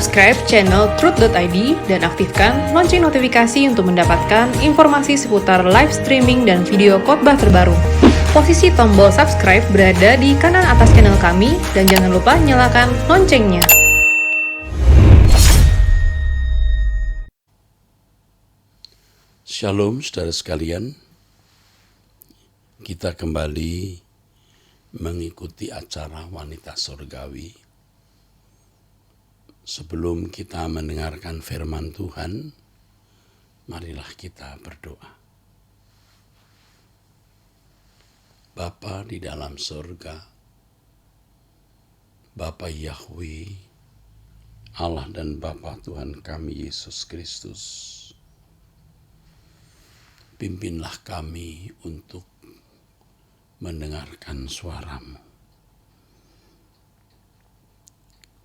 Subscribe channel Truth.id dan aktifkan lonceng notifikasi untuk mendapatkan informasi seputar live streaming dan video khotbah terbaru. Posisi tombol subscribe berada di kanan atas channel kami dan jangan lupa nyalakan loncengnya. Shalom saudara sekalian, kita kembali mengikuti acara Wanita Surgawi. Sebelum kita mendengarkan firman Tuhan, marilah kita berdoa. Bapa di dalam surga, Bapa Yahweh, Allah dan Bapa Tuhan kami Yesus Kristus, pimpinlah kami untuk mendengarkan suara-Mu.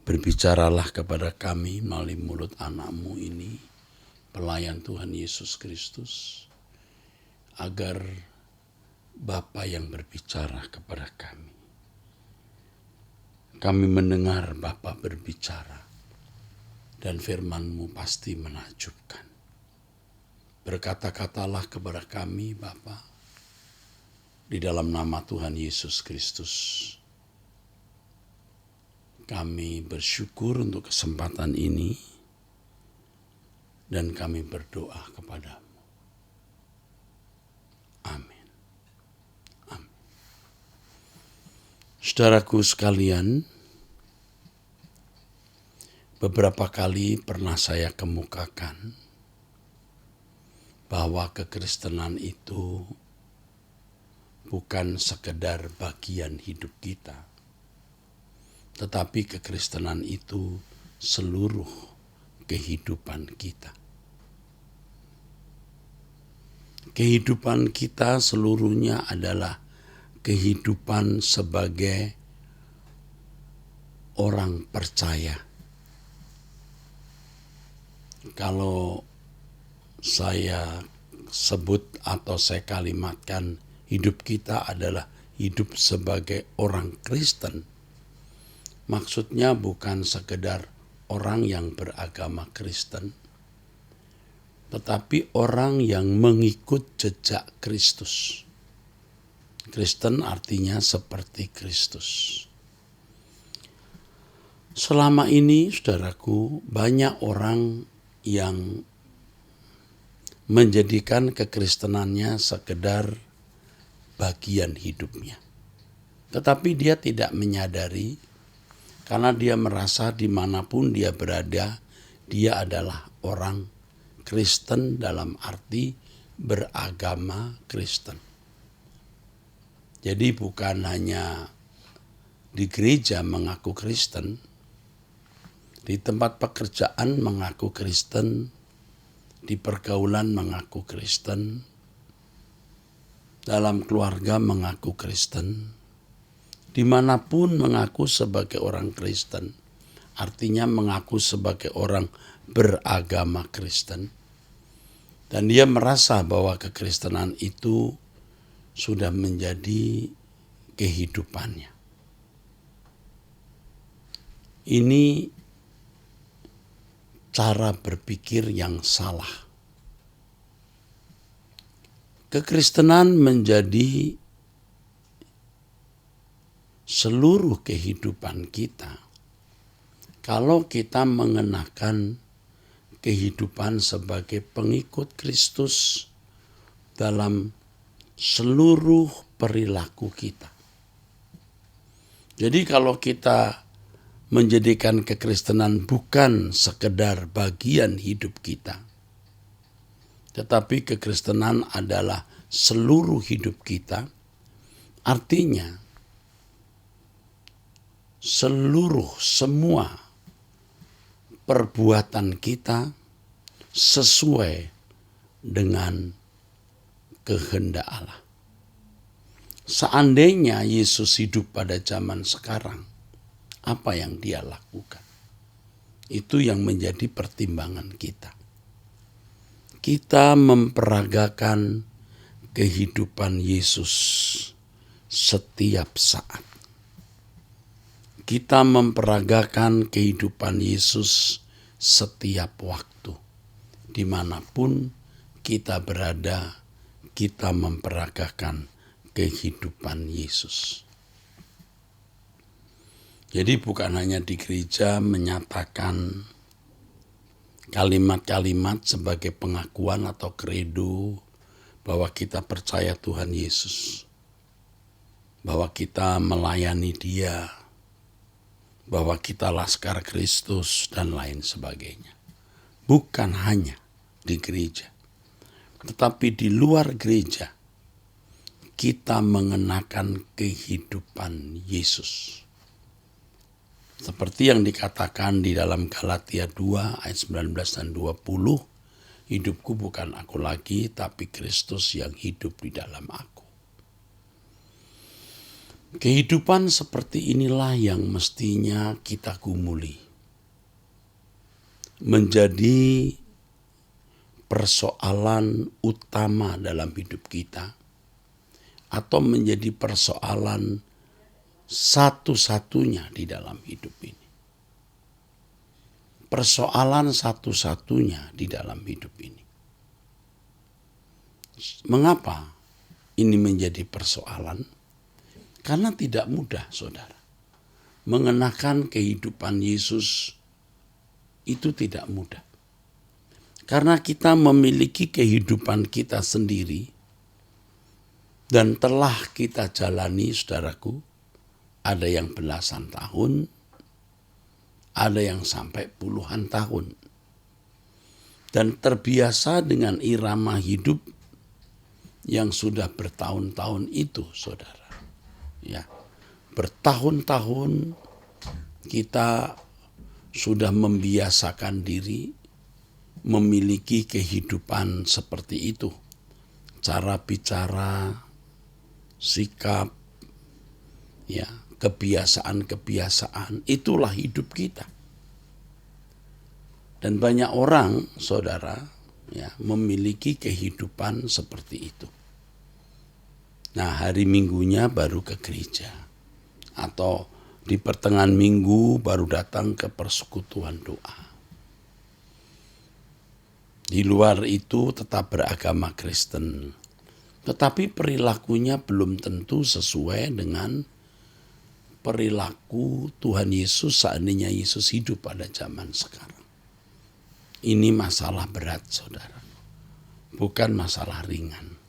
Berbicaralah kepada kami melalui mulut anak-Mu ini, pelayan Tuhan Yesus Kristus, agar Bapa yang berbicara kepada kami. Kami mendengar Bapa berbicara, dan firman-Mu pasti menakjubkan. Berkata-katalah kepada kami, Bapa, di dalam nama Tuhan Yesus Kristus. Kami bersyukur untuk kesempatan ini, dan kami berdoa kepada-Mu. Amin. Amin. Saudaraku sekalian, beberapa kali pernah saya kemukakan bahwa kekristenan itu bukan sekedar bagian hidup kita, tetapi kekristenan itu seluruh kehidupan kita. Kehidupan kita seluruhnya adalah kehidupan sebagai orang percaya. Kalau saya sebut atau saya kalimatkan hidup kita adalah hidup sebagai orang Kristen, maksudnya bukan sekedar orang yang beragama Kristen, tetapi orang yang mengikut jejak Kristus. Kristen artinya seperti Kristus. Selama ini, saudaraku, banyak orang yang menjadikan kekristenannya sekedar bagian hidupnya. Tetapi dia tidak menyadari, karena dia merasa dimanapun dia berada, dia adalah orang Kristen dalam arti beragama Kristen. Jadi bukan hanya di gereja mengaku Kristen, di tempat pekerjaan mengaku Kristen, di pergaulan mengaku Kristen, dalam keluarga mengaku Kristen, dimanapun mengaku sebagai orang Kristen, artinya mengaku sebagai orang beragama Kristen. Dan dia merasa bahwa kekristenan itu sudah menjadi kehidupannya. Ini cara berpikir yang salah. Kekristenan menjadi seluruh kehidupan kita kalau kita mengenakan kehidupan sebagai pengikut Kristus dalam seluruh perilaku kita. Jadi kalau kita menjadikan kekristenan bukan sekedar bagian hidup kita, tetapi kekristenan adalah seluruh hidup kita, artinya semua perbuatan kita sesuai dengan kehendak Allah. Seandainya Yesus hidup pada zaman sekarang, apa yang dia lakukan? Itu yang menjadi pertimbangan kita. Kita memperagakan kehidupan Yesus setiap saat. Kita memperagakan kehidupan Yesus setiap waktu. Dimanapun kita berada, kita memperagakan kehidupan Yesus. Jadi bukan hanya di gereja menyatakan kalimat-kalimat sebagai pengakuan atau kredo bahwa kita percaya Tuhan Yesus, bahwa kita melayani Dia, bahwa kita Laskar Kristus dan lain sebagainya. Bukan hanya di gereja, tetapi di luar gereja kita mengenakan kehidupan Yesus. Seperti yang dikatakan di dalam Galatia 2 ayat 19 dan 20, hidupku bukan aku lagi, tapi Kristus yang hidup di dalam aku. Kehidupan seperti inilah yang mestinya kita gumuli. Menjadi persoalan utama dalam hidup kita, atau menjadi persoalan satu-satunya di dalam hidup ini. Persoalan satu-satunya di dalam hidup ini. Mengapa ini menjadi persoalan? Karena tidak mudah, saudara. Mengenakan kehidupan Yesus itu tidak mudah. Karena kita memiliki kehidupan kita sendiri dan telah kita jalani, saudaraku, ada yang belasan tahun, ada yang sampai puluhan tahun. Dan terbiasa dengan irama hidup yang sudah bertahun-tahun itu, saudara. Ya, bertahun-tahun kita sudah membiasakan diri memiliki kehidupan seperti itu. Cara bicara, sikap, ya, kebiasaan-kebiasaan, itulah hidup kita. Dan banyak orang, saudara, ya, memiliki kehidupan seperti itu. Nah, hari Minggunya baru ke gereja, atau di pertengahan minggu baru datang ke persekutuan doa. Di luar itu tetap beragama Kristen, tetapi perilakunya belum tentu sesuai dengan perilaku Tuhan Yesus seandainya Yesus hidup pada zaman sekarang. Ini masalah berat, saudara. Bukan masalah ringan.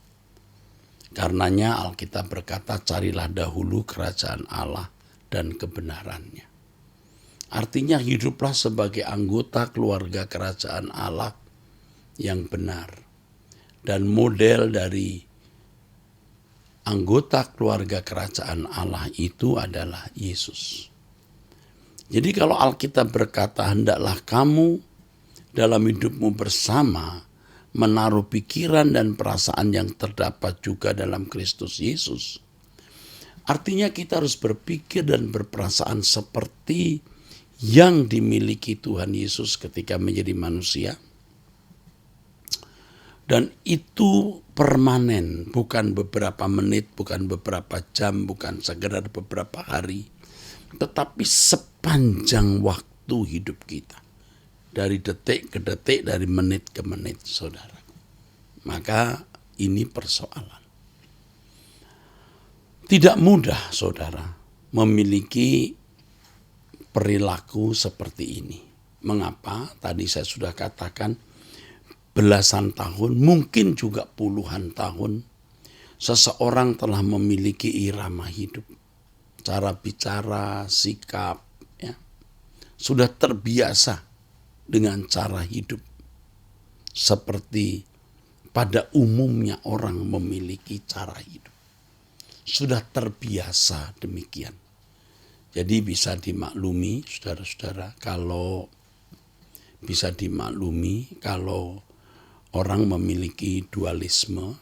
Karenanya Alkitab berkata, carilah dahulu kerajaan Allah dan kebenarannya. Artinya hiduplah sebagai anggota keluarga kerajaan Allah yang benar. Dan model dari anggota keluarga kerajaan Allah itu adalah Yesus. Jadi kalau Alkitab berkata, hendaklah kamu dalam hidupmu bersama menaruh pikiran dan perasaan yang terdapat juga dalam Kristus Yesus. Artinya kita harus berpikir dan berperasaan seperti yang dimiliki Tuhan Yesus ketika menjadi manusia. Dan itu permanen, bukan beberapa menit, bukan beberapa jam, bukan sekedar beberapa hari, tetapi sepanjang waktu hidup kita. Dari detik ke detik, dari menit ke menit, saudara. Maka ini persoalan. Tidak mudah, saudara, memiliki perilaku seperti ini. Mengapa? Tadi saya sudah katakan, belasan tahun, mungkin juga puluhan tahun, seseorang telah memiliki irama hidup. Cara bicara, sikap, ya, sudah terbiasa dengan cara hidup seperti pada umumnya orang memiliki cara hidup. Sudah terbiasa demikian. Jadi bisa dimaklumi, saudara-saudara, kalau orang memiliki dualisme,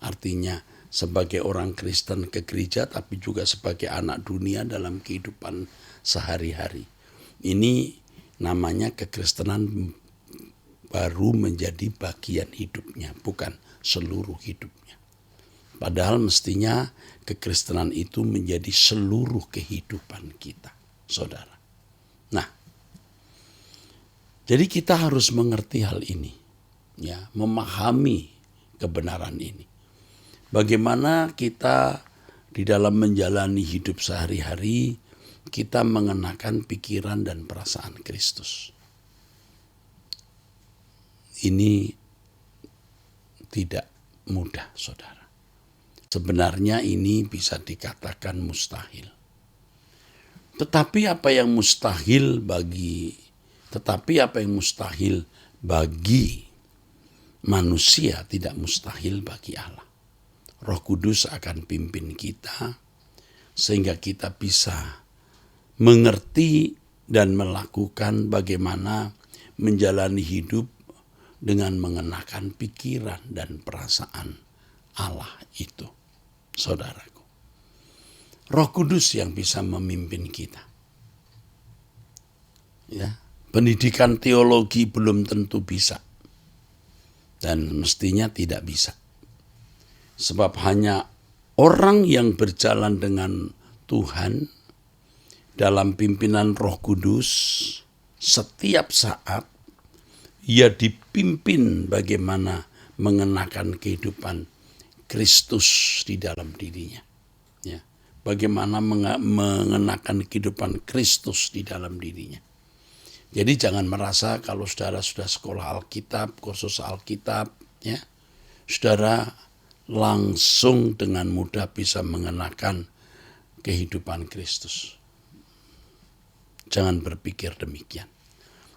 artinya sebagai orang Kristen ke gereja tapi juga sebagai anak dunia dalam kehidupan sehari-hari. Ini namanya kekristenan baru menjadi bagian hidupnya, bukan seluruh hidupnya. Padahal mestinya kekristenan itu menjadi seluruh kehidupan kita, saudara. Nah, Jadi kita harus mengerti hal ini, ya, memahami kebenaran ini. Bagaimana kita di dalam menjalani hidup sehari-hari, kita mengenakan pikiran dan perasaan Kristus. Ini tidak mudah, saudara. Sebenarnya ini bisa dikatakan mustahil. Tetapi apa yang mustahil bagi manusia tidak mustahil bagi Allah. Roh Kudus akan pimpin kita sehingga kita bisa mengerti dan melakukan bagaimana menjalani hidup dengan mengenakan pikiran dan perasaan Allah itu, saudaraku. Roh Kudus yang bisa memimpin kita. Ya, pendidikan teologi belum tentu bisa. Dan mestinya tidak bisa. Sebab hanya orang yang berjalan dengan Tuhan dalam pimpinan Roh Kudus setiap saat ia dipimpin bagaimana mengenakan kehidupan Kristus di dalam dirinya. Ya, bagaimana mengenakan kehidupan Kristus di dalam dirinya. Jadi jangan merasa kalau saudara sudah sekolah Alkitab, kursus Alkitab, ya, saudara langsung dengan mudah bisa mengenakan kehidupan Kristus. Jangan berpikir demikian.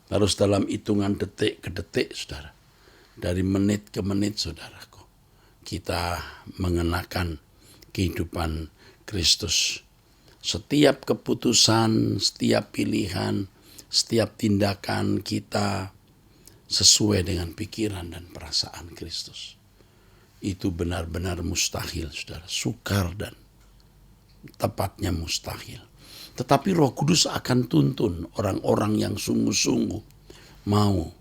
Harus dalam hitungan detik ke detik, saudara. Dari menit ke menit, saudaraku. Kita mengenakan kehidupan Kristus. Setiap keputusan, setiap pilihan, setiap tindakan kita sesuai dengan pikiran dan perasaan Kristus. Itu benar-benar mustahil, saudara. Sukar dan tepatnya mustahil. Tetapi Roh Kudus akan tuntun orang-orang yang sungguh-sungguh mau,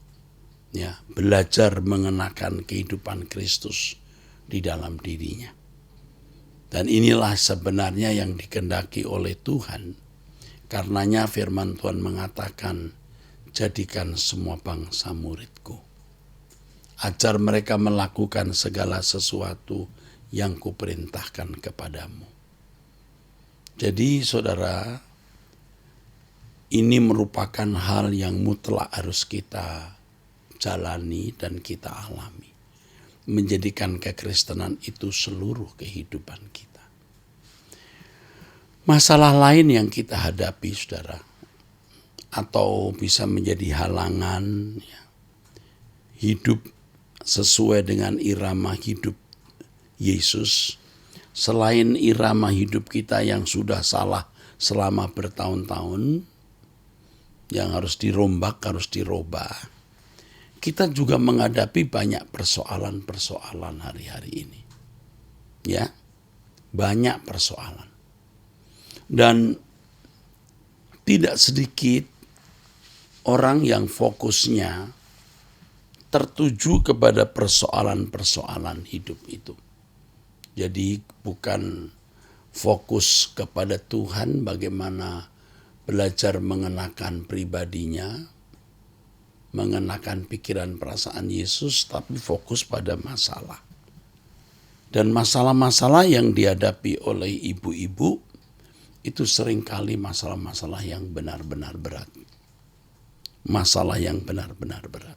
ya, belajar mengenakan kehidupan Kristus di dalam dirinya. Dan inilah sebenarnya yang dikehendaki oleh Tuhan. Karenanya firman Tuhan mengatakan, jadikan semua bangsa muridku. Ajar mereka melakukan segala sesuatu yang kuperintahkan kepadamu. Jadi saudara, ini merupakan hal yang mutlak harus kita jalani dan kita alami. Menjadikan kekristenan itu seluruh kehidupan kita. Masalah lain yang kita hadapi, saudara, atau bisa menjadi halangan, ya, hidup sesuai dengan irama hidup Yesus, selain irama hidup kita yang sudah salah selama bertahun-tahun, yang harus dirombak, harus dirubah, kita juga menghadapi banyak persoalan-persoalan hari-hari ini. Ya, banyak persoalan. Dan tidak sedikit orang yang fokusnya tertuju kepada persoalan-persoalan hidup itu. Jadi bukan fokus kepada Tuhan bagaimana belajar mengenakan pribadinya, mengenakan pikiran perasaan Yesus, tapi fokus pada masalah. Dan masalah-masalah yang dihadapi oleh ibu-ibu itu seringkali masalah-masalah yang benar-benar berat. Masalah yang benar-benar berat.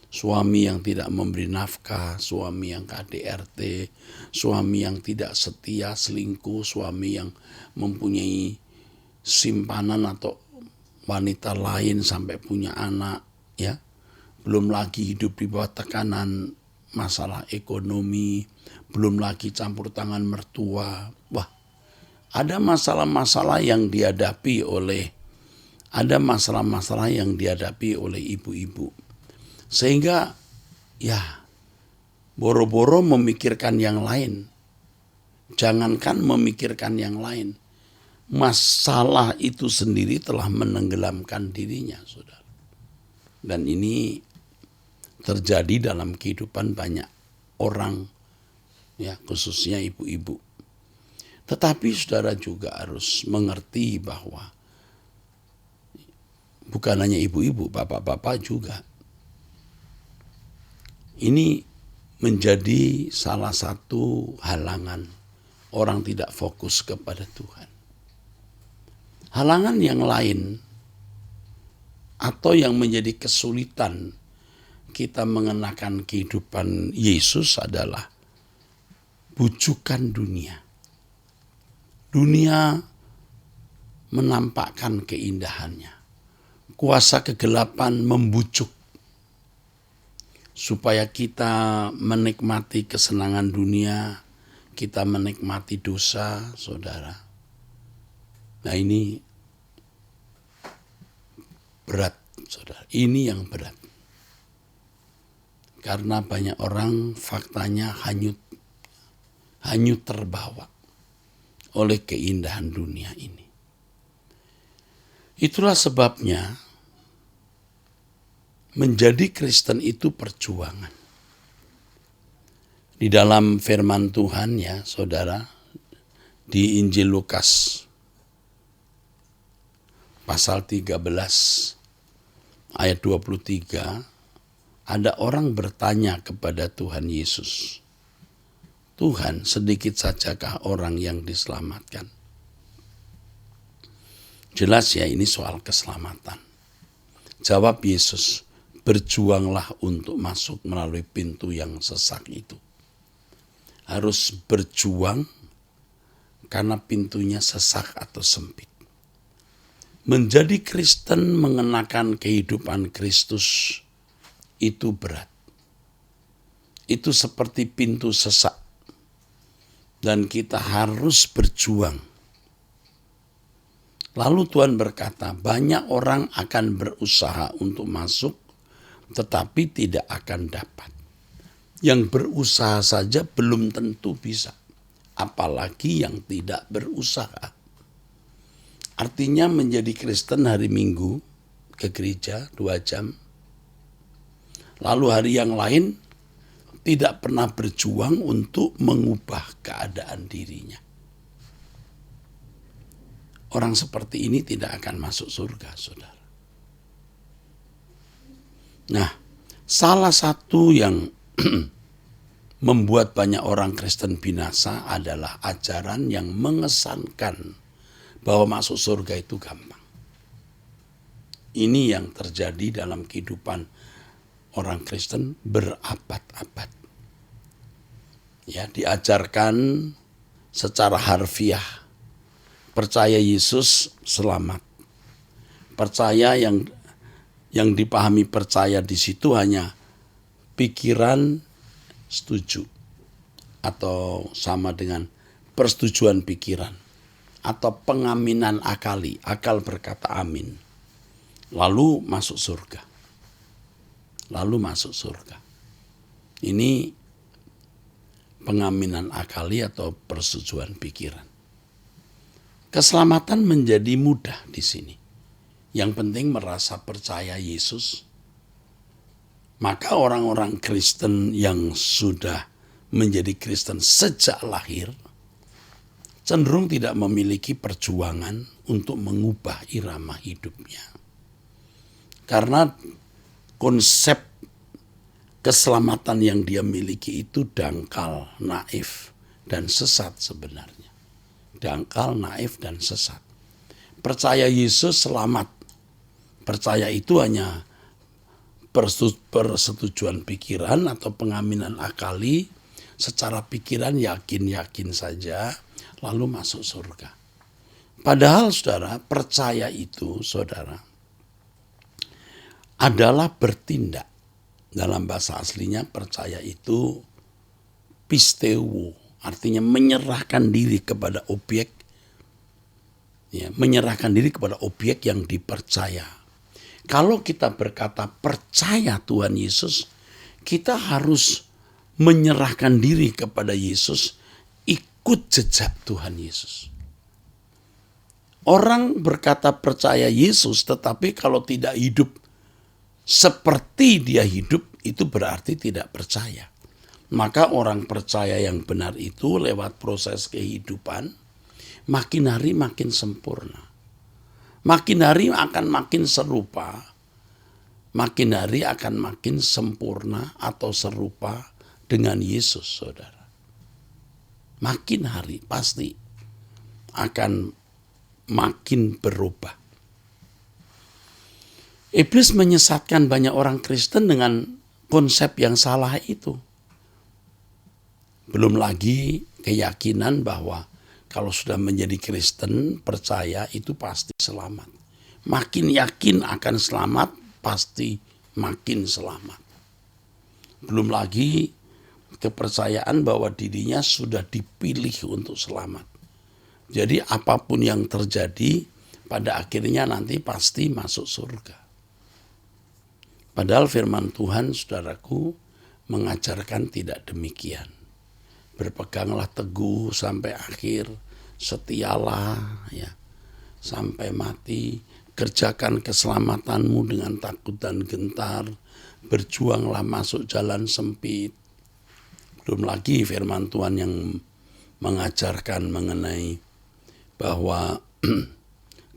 Suami yang tidak memberi nafkah, suami yang KDRT, suami yang tidak setia, selingkuh, suami yang mempunyai simpanan atau wanita lain sampai punya anak, ya. Belum lagi hidup di bawah tekanan masalah ekonomi, belum lagi campur tangan mertua. Wah, ada masalah-masalah yang dihadapi oleh ibu-ibu. Sehingga ya boro-boro memikirkan yang lain. Jangankan memikirkan yang lain. Masalah itu sendiri telah menenggelamkan dirinya, saudara. Dan ini terjadi dalam kehidupan banyak orang, ya, khususnya ibu-ibu. Tetapi saudara juga harus mengerti bahwa Bukan hanya ibu-ibu, bapak-bapak juga. Ini menjadi salah satu halangan orang tidak fokus kepada Tuhan. Halangan yang lain atau yang menjadi kesulitan kita mengenakan kehidupan Yesus adalah bujukan dunia. Dunia menampakkan keindahannya. Kuasa kegelapan membujuk supaya kita menikmati kesenangan dunia, kita menikmati dosa, saudara. Nah, ini berat, saudara. Ini yang berat. Karena banyak orang faktanya hanyut terbawa oleh keindahan dunia ini. Itulah sebabnya menjadi Kristen itu perjuangan. Di dalam firman Tuhan ya, saudara, di Injil Lukas pasal 13 ayat 23, ada orang bertanya kepada Tuhan Yesus, Tuhan, sedikit sajakah orang yang diselamatkan? Jelas ya, ini soal keselamatan. Jawab Yesus, berjuanglah untuk masuk melalui pintu yang sesak itu. Harus berjuang karena pintunya sesak atau sempit. Menjadi Kristen mengenakan kehidupan Kristus itu berat. Itu seperti pintu sesak. Dan kita harus berjuang. Lalu Tuhan berkata, banyak orang akan berusaha untuk masuk, tetapi tidak akan dapat. Yang berusaha saja belum tentu bisa, apalagi yang tidak berusaha. Artinya menjadi Kristen hari Minggu ke gereja 2 jam, lalu hari yang lain tidak pernah berjuang untuk mengubah keadaan dirinya. Orang seperti ini tidak akan masuk surga, saudara. Nah, salah satu yang membuat banyak orang Kristen binasa adalah ajaran yang mengesankan bahwa masuk surga itu gampang. Ini yang terjadi dalam kehidupan orang Kristen berabad-abad. Ya, diajarkan secara harfiah. Percaya Yesus selamat. Percaya yang dipahami percaya di situ hanya pikiran setuju atau sama dengan persetujuan pikiran atau pengaminan akali, akal berkata amin. Lalu masuk surga. Ini pengaminan akali atau persetujuan pikiran. Keselamatan menjadi mudah di sini. Yang penting merasa percaya Yesus. Maka orang-orang Kristen yang sudah menjadi Kristen sejak lahir cenderung tidak memiliki perjuangan untuk mengubah irama hidupnya. Karena konsep keselamatan yang dia miliki itu dangkal, naif, dan sesat sebenarnya. Dangkal, naif, dan sesat. Percaya Yesus selamat. Percaya itu hanya persetujuan pikiran atau pengaminan akali. Secara pikiran yakin-yakin saja, lalu masuk surga. Padahal saudara, percaya itu saudara adalah bertindak. Dalam bahasa aslinya percaya itu pisteuo, artinya menyerahkan diri kepada objek, ya, menyerahkan diri kepada objek yang dipercaya. Kalau kita berkata percaya Tuhan Yesus, kita harus menyerahkan diri kepada Yesus, ikut jejak Tuhan Yesus. Orang berkata percaya Yesus, tetapi kalau tidak hidup seperti dia hidup, itu berarti tidak percaya. Maka orang percaya yang benar itu lewat proses kehidupan, makin hari makin sempurna. Makin hari akan makin serupa, makin hari akan makin sempurna atau serupa dengan Yesus, saudara. Makin hari pasti akan makin berubah. Iblis menyesatkan banyak orang Kristen dengan konsep yang salah itu. Belum lagi keyakinan bahwa kalau sudah menjadi Kristen, percaya itu pasti selamat. Makin yakin akan selamat, pasti makin selamat. Belum lagi kepercayaan bahwa dirinya sudah dipilih untuk selamat. Jadi apapun yang terjadi, pada akhirnya nanti pasti masuk surga. Padahal firman Tuhan, saudaraku, mengajarkan tidak demikian. Berpeganglah teguh sampai akhir, setialah ya sampai mati, kerjakan keselamatanmu dengan takut dan gentar, berjuanglah masuk jalan sempit. Belum lagi firman Tuhan yang mengajarkan mengenai bahwa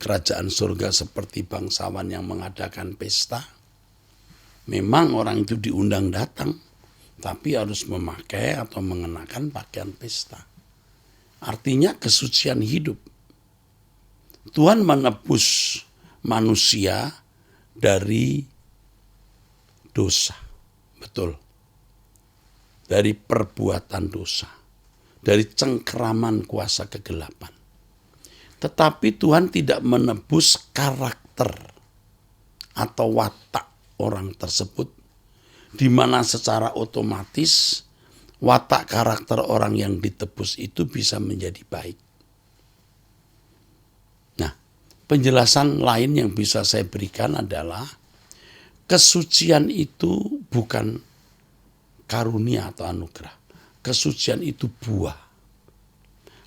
kerajaan surga seperti bangsawan yang mengadakan pesta. Memang orang itu diundang datang, tapi harus memakai atau mengenakan pakaian pesta. Artinya kesucian hidup. Tuhan menebus manusia dari dosa. Betul. Dari perbuatan dosa. Dari cengkeraman kuasa kegelapan. Tetapi Tuhan tidak menebus karakter atau watak orang tersebut, di mana secara otomatis watak karakter orang yang ditebus itu bisa menjadi baik. Nah, penjelasan lain yang bisa saya berikan adalah kesucian itu bukan karunia atau anugerah. Kesucian itu buah.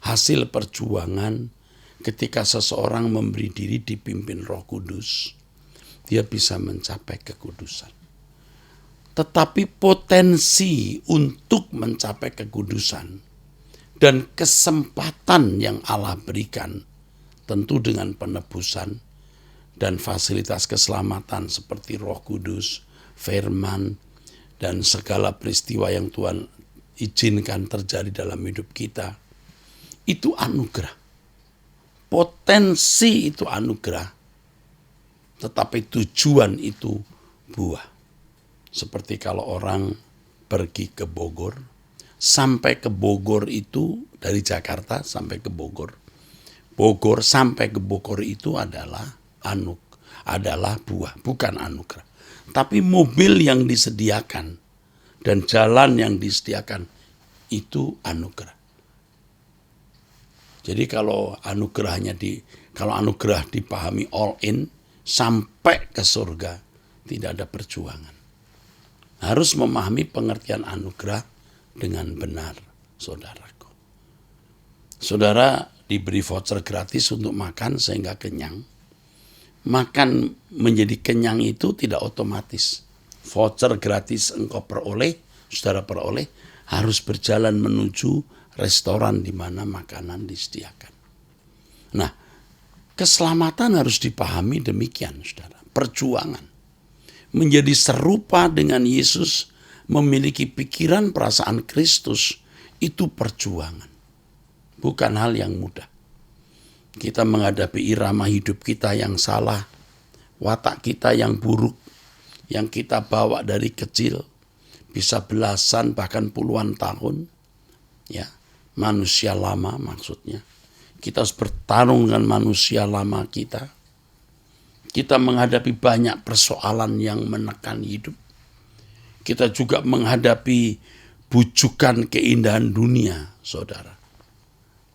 Hasil perjuangan ketika seseorang memberi diri dipimpin Roh Kudus, dia bisa mencapai kekudusan. Tetapi potensi untuk mencapai kekudusan dan kesempatan yang Allah berikan, tentu dengan penebusan dan fasilitas keselamatan seperti Roh Kudus, firman, dan segala peristiwa yang Tuhan izinkan terjadi dalam hidup kita, itu anugerah. Potensi itu anugerah, tetapi tujuan itu buah. Seperti kalau orang pergi ke Bogor, sampai ke Bogor itu dari Jakarta sampai ke Bogor. Bogor sampai ke Bogor itu adalah buah, bukan anugerah. Tapi mobil yang disediakan dan jalan yang disediakan itu anugerah. Jadi kalau anugerah dipahami all in sampai ke surga, tidak ada perjuangan. Harus memahami pengertian anugerah dengan benar, saudaraku. Saudara diberi voucher gratis untuk makan sehingga kenyang. Makan menjadi kenyang itu tidak otomatis. Voucher gratis saudara peroleh, harus berjalan menuju restoran di mana makanan disediakan. Nah, keselamatan harus dipahami demikian, saudara. Perjuangan. Menjadi serupa dengan Yesus, memiliki pikiran perasaan Kristus, itu perjuangan. Bukan hal yang mudah. Kita menghadapi irama hidup kita yang salah, watak kita yang buruk, yang kita bawa dari kecil, bisa belasan bahkan puluhan tahun, ya, manusia lama maksudnya. Kita harus bertarung dengan manusia lama kita. Kita menghadapi banyak persoalan yang menekan hidup. Kita juga menghadapi bujukan keindahan dunia, saudara.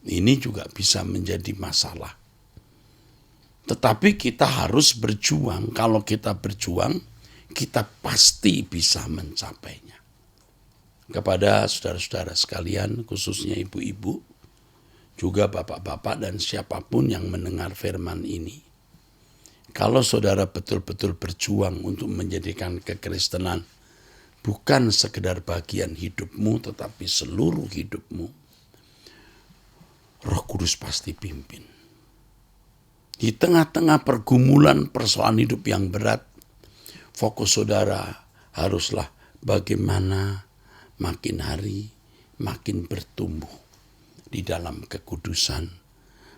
Ini juga bisa menjadi masalah. Tetapi kita harus berjuang. Kalau kita berjuang, kita pasti bisa mencapainya. Kepada saudara-saudara sekalian, khususnya ibu-ibu, juga bapak-bapak dan siapapun yang mendengar firman ini, kalau saudara betul-betul berjuang untuk menjadikan kekristenan bukan sekedar bagian hidupmu, tetapi seluruh hidupmu, Roh Kudus pasti pimpin. Di tengah-tengah pergumulan persoalan hidup yang berat, fokus saudara haruslah bagaimana makin hari makin bertumbuh di dalam kekudusan,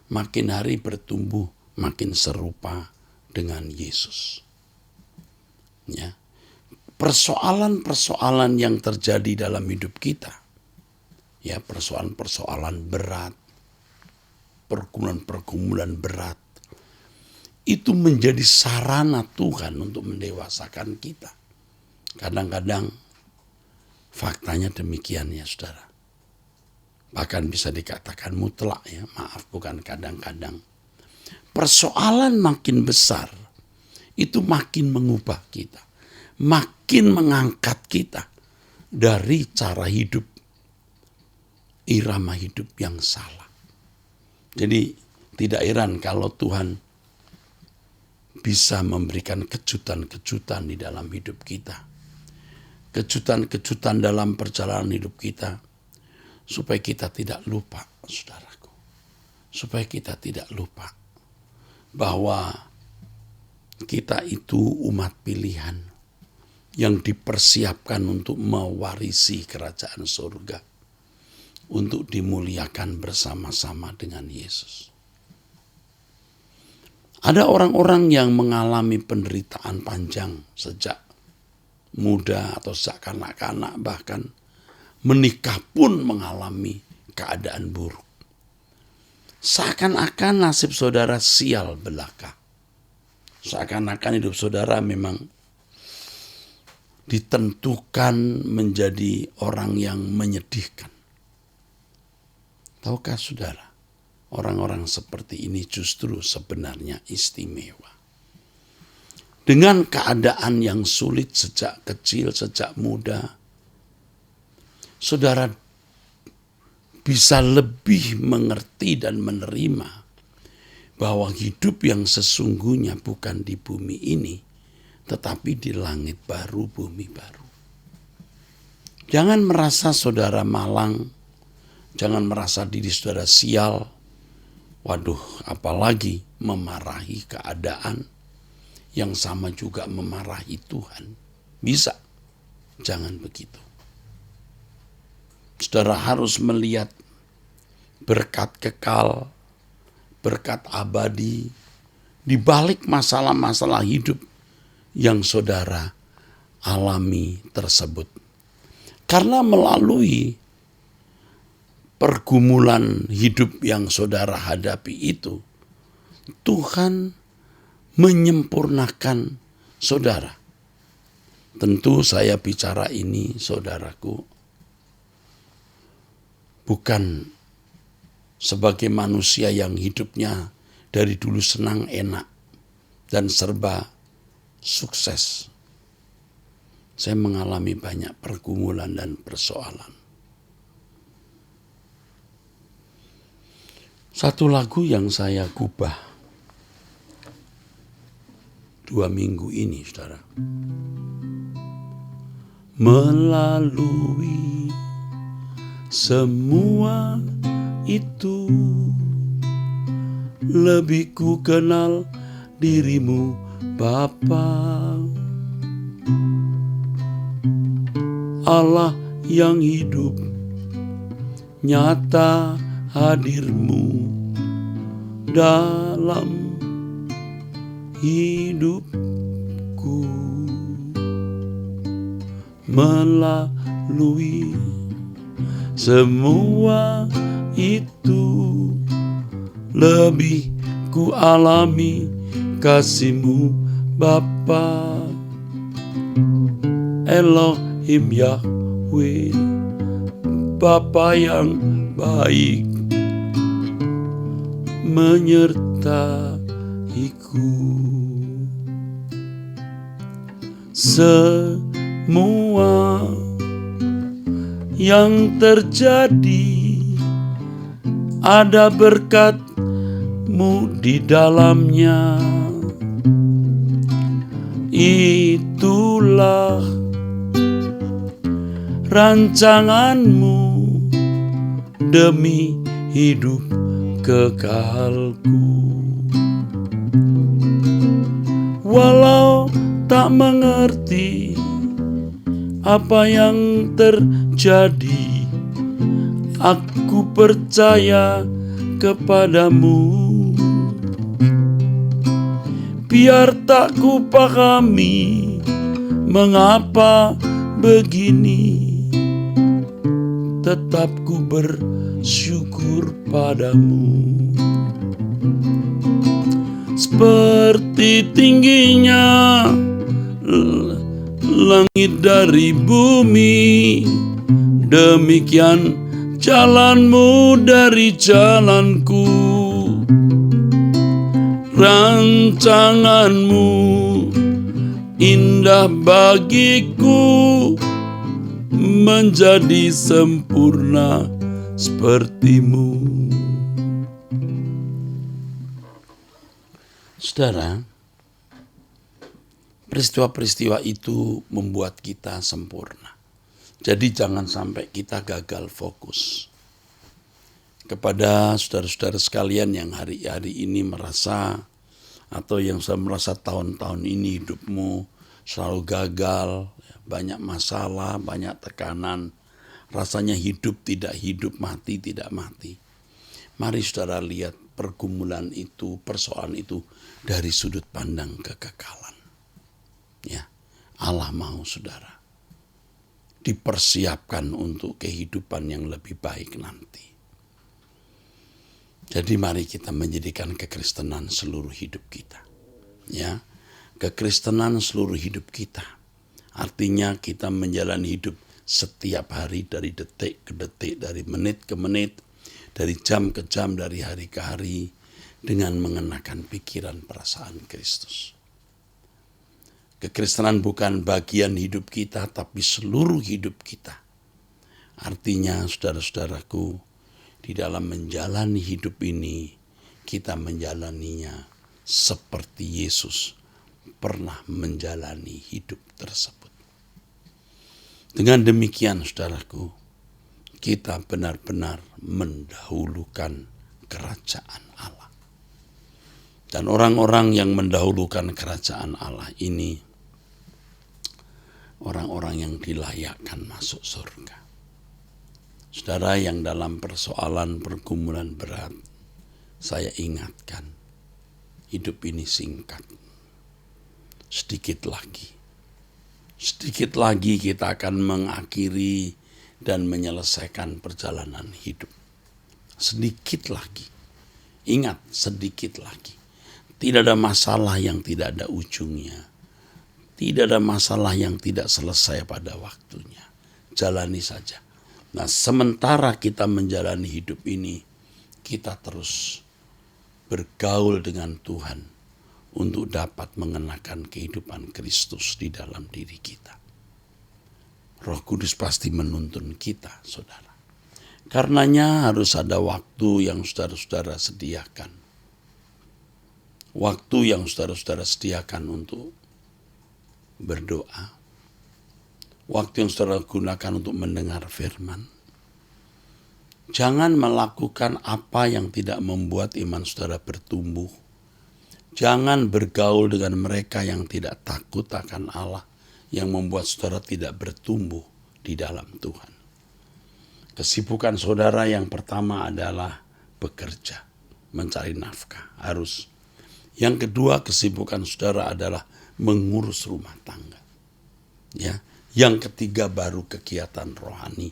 makin hari bertumbuh makin serupa dengan Yesus. Ya. Persoalan-persoalan yang terjadi dalam hidup kita, ya, persoalan-persoalan berat, pergumulan-pergumulan berat, itu menjadi sarana Tuhan untuk mendewasakan kita. Kadang-kadang faktanya demikian ya saudara. Bahkan bisa dikatakan mutlak ya, maaf bukan kadang-kadang. Persoalan makin besar, itu makin mengubah kita. Makin mengangkat kita dari cara hidup, irama hidup yang salah. Jadi tidak heran kalau Tuhan bisa memberikan kejutan-kejutan di dalam hidup kita. Kejutan-kejutan dalam perjalanan hidup kita. Supaya kita tidak lupa, saudaraku. Supaya kita tidak lupa bahwa kita itu umat pilihan yang dipersiapkan untuk mewarisi kerajaan surga. Untuk dimuliakan bersama-sama dengan Yesus. Ada orang-orang yang mengalami penderitaan panjang sejak muda atau sejak kanak-kanak, bahkan menikah pun mengalami keadaan buruk. Seakan-akan nasib saudara sial belaka. Seakan-akan hidup saudara memang ditentukan menjadi orang yang menyedihkan. Tahukah saudara? Orang-orang seperti ini justru sebenarnya istimewa. Dengan keadaan yang sulit sejak kecil, sejak muda, saudara bisa lebih mengerti dan menerima bahwa hidup yang sesungguhnya bukan di bumi ini, tetapi di langit baru, bumi baru. Jangan merasa saudara malang, jangan merasa diri saudara sial. Waduh, apalagi memarahi keadaan yang sama juga memarahi Tuhan. Bisa, jangan begitu. Saudara harus melihat berkat kekal, berkat abadi di balik masalah-masalah hidup yang saudara alami tersebut. Karena melalui pergumulan hidup yang saudara hadapi itu, Tuhan menyempurnakan saudara. Tentu saya bicara ini, saudaraku, bukan sebagai manusia yang hidupnya dari dulu senang, enak, dan serba sukses. Saya mengalami banyak pergumulan dan persoalan. Satu lagu yang saya gubah 2 minggu ini, saudara. Melalui semua itu, lebih ku kenal dirimu, Bapa. Allah yang hidup, nyata hadirmu dalam hidupku. Melalui semua itu, lebih ku alami kasih-Mu, Bapa. Elohim Yahweh, Bapa yang baik, menyertaiku. Semua yang terjadi ada berkat-Mu di dalamnya. Itulah rancangan-Mu demi hidup kekalku. walau tak mengerti apa yang terjadi, aku percaya kepadamu. Biar tak ku pahami mengapa begini, tetap ku bersyukur padamu. Seperti tingginya langit dari bumi, demikian jalanmu dari jalanku. Rancanganmu indah bagiku, menjadi sempurna sepertimu. Saudara, peristiwa-peristiwa itu membuat kita sempurna. Jadi jangan sampai kita gagal fokus. Kepada saudara-saudara sekalian yang hari-hari ini merasa, atau yang sudah merasa tahun-tahun ini hidupmu selalu gagal, banyak masalah, banyak tekanan, rasanya hidup tidak hidup, mati tidak mati. Mari saudara lihat pergumulan itu, persoalan itu dari sudut pandang kekekalan. Ya, Allah mau saudara dipersiapkan untuk kehidupan yang lebih baik nanti. Jadi mari kita menjadikan kekristenan seluruh hidup kita. Ya, kekristenan seluruh hidup kita. Artinya kita menjalani hidup setiap hari dari detik ke detik, dari menit ke menit, dari jam ke jam, dari hari ke hari, dengan mengenakan pikiran perasaan Kristus. Kekristenan bukan bagian hidup kita, tapi seluruh hidup kita. Artinya saudara-saudaraku, di dalam menjalani hidup ini, kita menjalaninya seperti Yesus pernah menjalani hidup tersebut. Dengan demikian, saudaraku, kita benar-benar mendahulukan kerajaan Allah. Dan orang-orang yang mendahulukan kerajaan Allah ini, orang-orang yang dilayakkan masuk surga. Saudara yang dalam persoalan pergumulan berat, saya ingatkan, hidup ini singkat. Sedikit lagi kita akan mengakhiri dan menyelesaikan perjalanan hidup. Sedikit lagi. Ingat, sedikit lagi. Tidak ada masalah yang tidak ada ujungnya. Tidak ada masalah yang tidak selesai pada waktunya. Jalani saja. Nah, sementara kita menjalani hidup ini, kita terus bergaul dengan Tuhan untuk dapat mengenakan kehidupan Kristus di dalam diri kita. Roh Kudus pasti menuntun kita, saudara. Karenanya harus ada waktu yang saudara-saudara sediakan. Waktu yang saudara-saudara sediakan untuk berdoa. Waktu yang saudara gunakan untuk mendengar firman. Jangan melakukan apa yang tidak membuat iman saudara bertumbuh. Jangan bergaul dengan mereka yang tidak takut akan Allah, yang membuat saudara tidak bertumbuh di dalam Tuhan. Kesibukan saudara yang pertama adalah bekerja, mencari nafkah, harus. Yang kedua, kesibukan saudara adalah mengurus rumah tangga. Ya. Yang ketiga baru kegiatan rohani.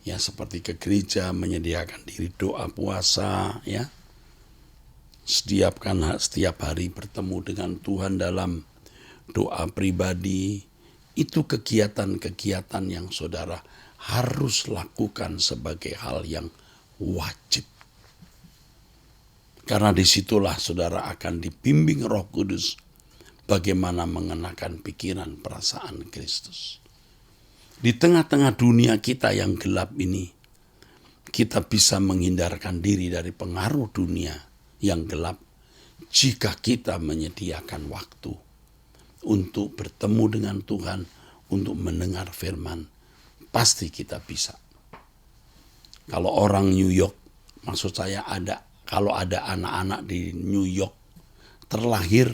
Ya, seperti ke gereja, menyediakan diri doa puasa, ya. Setiap hari bertemu dengan Tuhan dalam doa pribadi. Itu kegiatan-kegiatan yang saudara harus lakukan sebagai hal yang wajib. Karena disitulah saudara akan dibimbing Roh Kudus bagaimana mengenakan pikiran perasaan Kristus. Di tengah-tengah dunia kita yang gelap ini, kita bisa menghindarkan diri dari pengaruh dunia yang gelap jika kita menyediakan waktu untuk bertemu dengan Tuhan, untuk mendengar firman. Pasti kita bisa. Kalau orang New York, maksud saya kalau ada anak-anak di New York terlahir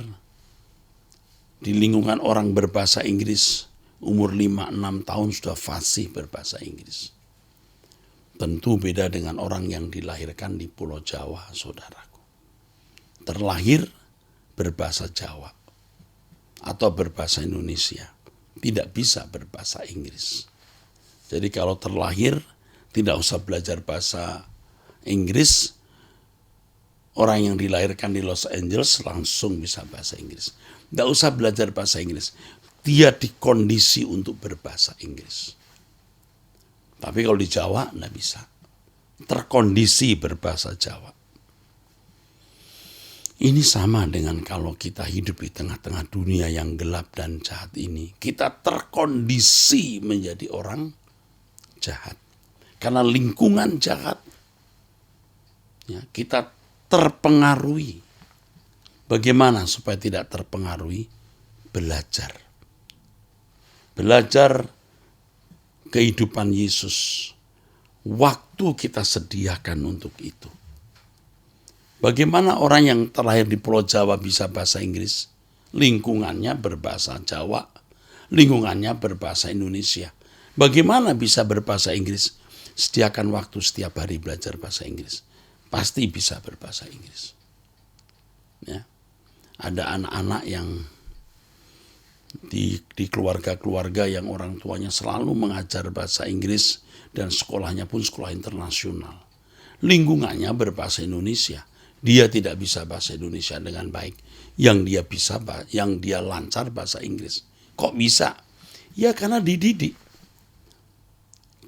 di lingkungan orang berbahasa Inggris, umur 5-6 tahun sudah fasih berbahasa Inggris. Tentu beda dengan orang yang dilahirkan di Pulau Jawa, saudaraku. Terlahir berbahasa Jawa atau berbahasa Indonesia, tidak bisa berbahasa Inggris. Jadi kalau terlahir tidak usah belajar bahasa Inggris, orang yang dilahirkan di Los Angeles langsung bisa bahasa Inggris. Tidak usah belajar bahasa Inggris, dia dikondisi untuk berbahasa Inggris. Tapi kalau di Jawa tidak bisa, terkondisi berbahasa Jawa. Ini sama dengan kalau kita hidup di tengah-tengah dunia yang gelap dan jahat ini. Kita terkondisi menjadi orang jahat. Karena lingkungan jahat, ya, kita terpengaruhi. Bagaimana supaya tidak terpengaruhi? Belajar. Belajar kehidupan Yesus. Waktu kita sediakan untuk itu. Bagaimana orang yang terlahir di Pulau Jawa bisa bahasa Inggris? Lingkungannya berbahasa Jawa, lingkungannya berbahasa Indonesia. Bagaimana bisa berbahasa Inggris? Sediakan waktu setiap hari belajar bahasa Inggris. Pasti bisa berbahasa Inggris. Ya. Ada anak-anak yang di keluarga-keluarga yang orang tuanya selalu mengajar bahasa Inggris dan sekolahnya pun sekolah internasional. Lingkungannya berbahasa Indonesia. Dia tidak bisa bahasa Indonesia dengan baik. Yang dia lancar bahasa Inggris. Kok bisa? Ya karena dididik.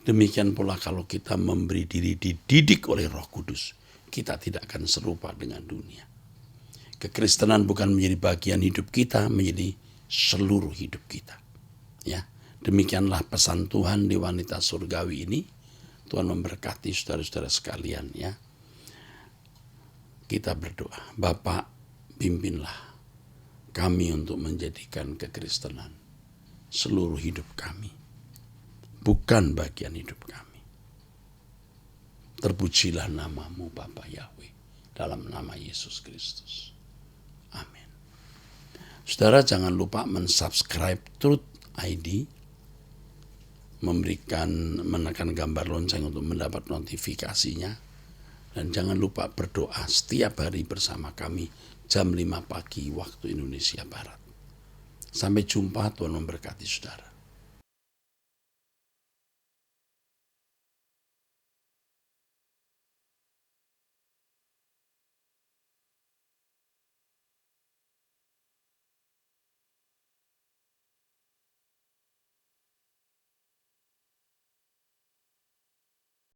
Demikian pula kalau kita memberi diri dididik oleh Roh Kudus, kita tidak akan serupa dengan dunia. Kekristenan bukan menjadi bagian hidup kita, menjadi seluruh hidup kita. Ya, demikianlah pesan Tuhan di wanita surgawi ini. Tuhan memberkati saudara-saudara sekalian, ya. Kita berdoa, Bapa, pimpinlah kami untuk menjadikan kekristenan seluruh hidup kami, bukan bagian hidup kami. Terpujilah namamu Bapa Yahweh, dalam nama Yesus Kristus. Amin. Saudara jangan lupa mensubscribe Truth ID, menekan gambar lonceng untuk mendapat notifikasinya. Dan jangan lupa berdoa setiap hari bersama kami jam 5 pagi waktu Indonesia Barat. Sampai jumpa, Tuhan memberkati saudara.